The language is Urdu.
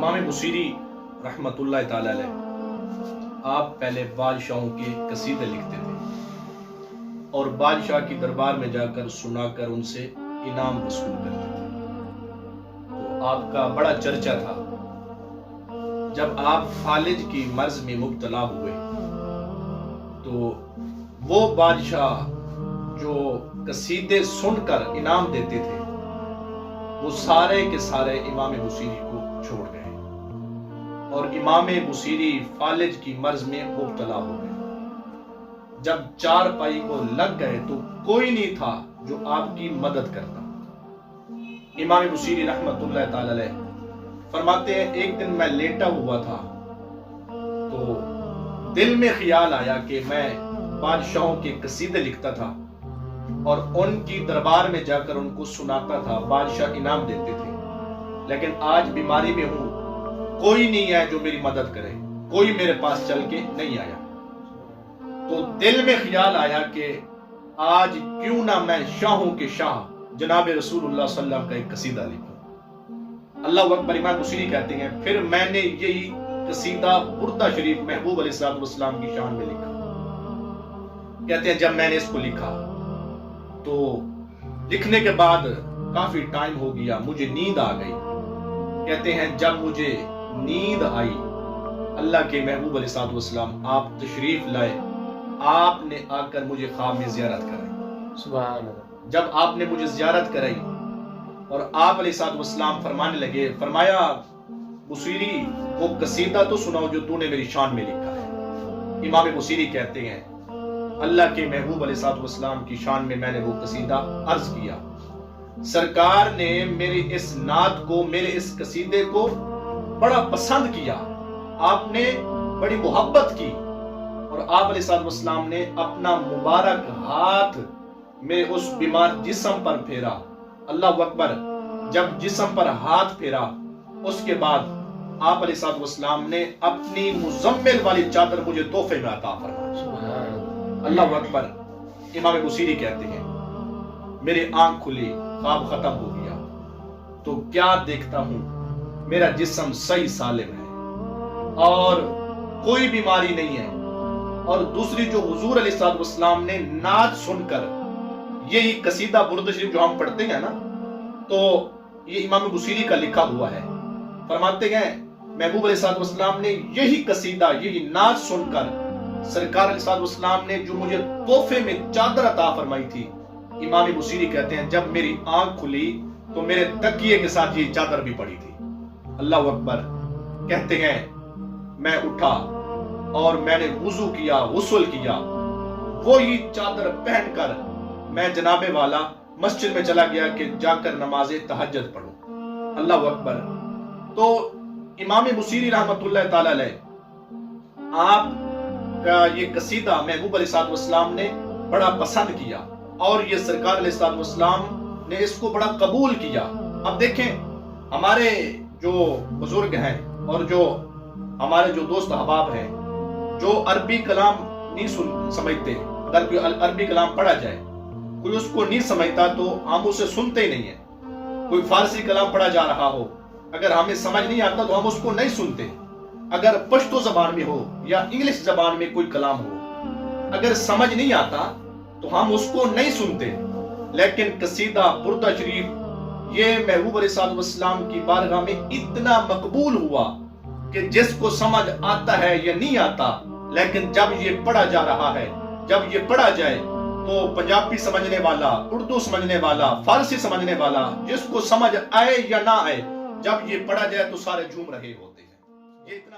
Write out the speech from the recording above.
امام بصیری رحمۃ اللہ تعالی علیہ آپ پہلے بادشاہوں کے قصیدے لکھتے تھے اور بادشاہ کی دربار میں جا کر سنا کر ان سے انعام وصول کرتے تھے۔ تو آپ کا بڑا چرچا تھا۔ جب آپ فالج کی مرض میں مبتلا ہوئے تو وہ بادشاہ جو قصیدے سن کر انعام دیتے تھے وہ سارے کے سارے امام بصیری کو چھوڑ گئے اور امام بصیری فالج کی مرض میں مبتلا ہو گئے۔ جب چار پائی کو لگ گئے تو کوئی نہیں تھا جو آپ کی مدد کرتا۔ امام بصیری رحمت اللہ تعالی علیہ فرماتے ہیں ایک دن میں لیٹا ہوا تھا تو دل میں خیال آیا کہ میں بادشاہوں کے قصیدے لکھتا تھا اور ان کی دربار میں جا کر ان کو سناتا تھا، بادشاہ انعام دیتے تھے، لیکن آج بیماری میں ہوں، کوئی نہیں ہے جو میری مدد کرے، کوئی میرے پاس چل کے نہیں آیا۔ تو دل میں خیال آیا کہ آج کیوں نہ میں شاہوں کے شاہ جناب رسول اللہ صلی اللہ علیہ وسلم کا ایک قصیدہ لکھوں۔ اللہ اکبر۔ امام بصیری کہتے ہیں پھر میں نے یہی قصیدہ بردہ شریف محبوب علیہ السلام کی شان میں لکھا۔ کہتے ہیں جب میں نے اس کو لکھا تو لکھنے کے بعد کافی ٹائم ہو گیا، مجھے نیند آ گئی۔ کہتے ہیں جب مجھے نیند آئی اللہ کے محبوب علیہ السلام آپ تشریف لائے، آپ نے آ کر مجھے خواب میں زیارت کرائی۔ سبحان اللہ۔ جب آپ نے مجھے زیارت کرائی اور آپ علیہ السلام فرمانے لگے، فرمایا بصیری وہ قصیدہ تو سناؤ جو تو نے میری شان میں لکھا ہے۔ امام بصیری کہتے ہیں اللہ کے محبوب علیہ السلام کی شان میں نے وہ قصیدہ عرض کیا۔ سرکار نے میری اس نعت کو، میرے اس قصیدے کو بڑا پسند کیا، آپ نے بڑی محبت کی اور آپ علیہ السلام نے اپنا مبارک ہاتھ میرے اس بیمار جسم پر پھیرا۔ اللہ اکبر۔ جب جسم پر ہاتھ پھیرا اس کے بعد آپ علیہ السلام نے اپنی مزمل والی چادر مجھے تحفے میں عطا فرمائی۔ اللہ اکبر۔ امام بصیری کہتے ہیں میری آنکھ کھلی، خواب ختم ہو گیا تو کیا دیکھتا ہوں میرا جسم صحیح سالم ہے اور کوئی بیماری نہیں ہے۔ اور دوسری جو حضور علیہ السلام نے نعت سن کر یہی قصیدہ برد شریف جو ہم پڑھتے ہیں نا، تو یہ امام بصیری کا لکھا ہوا ہے۔ فرماتے ہیں محبوب علیہ السلام نے یہی قصیدہ، یہی نعت سن کر سرکار علیہ السلام نے جو مجھے تحفے میں چادر عطا فرمائی تھی، امام بصیری کہتے ہیں جب میری آنکھ کھلی تو میرے تکیے کے ساتھ یہ چادر بھی پڑی تھی۔ اللہ اکبر۔ کہتے ہیں میں اٹھا اور میں نے وضو کیا، غسل کیا، وہی چادر پہن کر میں جناب والا مسجد میں چلا گیا کہ جا کر نماز تہجد پڑھوں۔ اللہ اکبر۔ تو امام بصیری رحمت اللہ تعالی علیہ آپ کا یہ قصیدہ محبوب علیہ السلام نے بڑا پسند کیا اور یہ سرکار علیہ السلام نے اس کو بڑا قبول کیا۔ اب دیکھیں ہمارے جو بزرگ ہیں اور جو ہمارے جو دوست احباب ہیں جو عربی کلام نہیں سمجھتے، اگر کوئی عربی کلام پڑھا جائے کوئی اس کو نہیں سمجھتا تو ہم اسے سنتے ہی نہیں ہیں۔ کوئی فارسی کلام پڑھا جا رہا ہو اگر ہمیں سمجھ نہیں آتا تو ہم اس کو نہیں سنتے۔ اگر پشتو زبان میں ہو یا انگلش زبان میں کوئی کلام ہو اگر سمجھ نہیں آتا تو ہم اس کو نہیں سنتے۔ لیکن قصیدہ بردہ شریف یہ محبوب علیہ السلام کی بارگاہ میں اتنا مقبول ہوا کہ جس کو سمجھ آتا ہے یا نہیں آتا، لیکن جب یہ پڑھا جا رہا ہے، جب یہ پڑھا جائے تو پنجابی سمجھنے والا، اردو سمجھنے والا، فارسی سمجھنے والا، جس کو سمجھ آئے یا نہ آئے، جب یہ پڑھا جائے تو سارے جھوم رہے ہوتے ہیں۔ یہ اتنا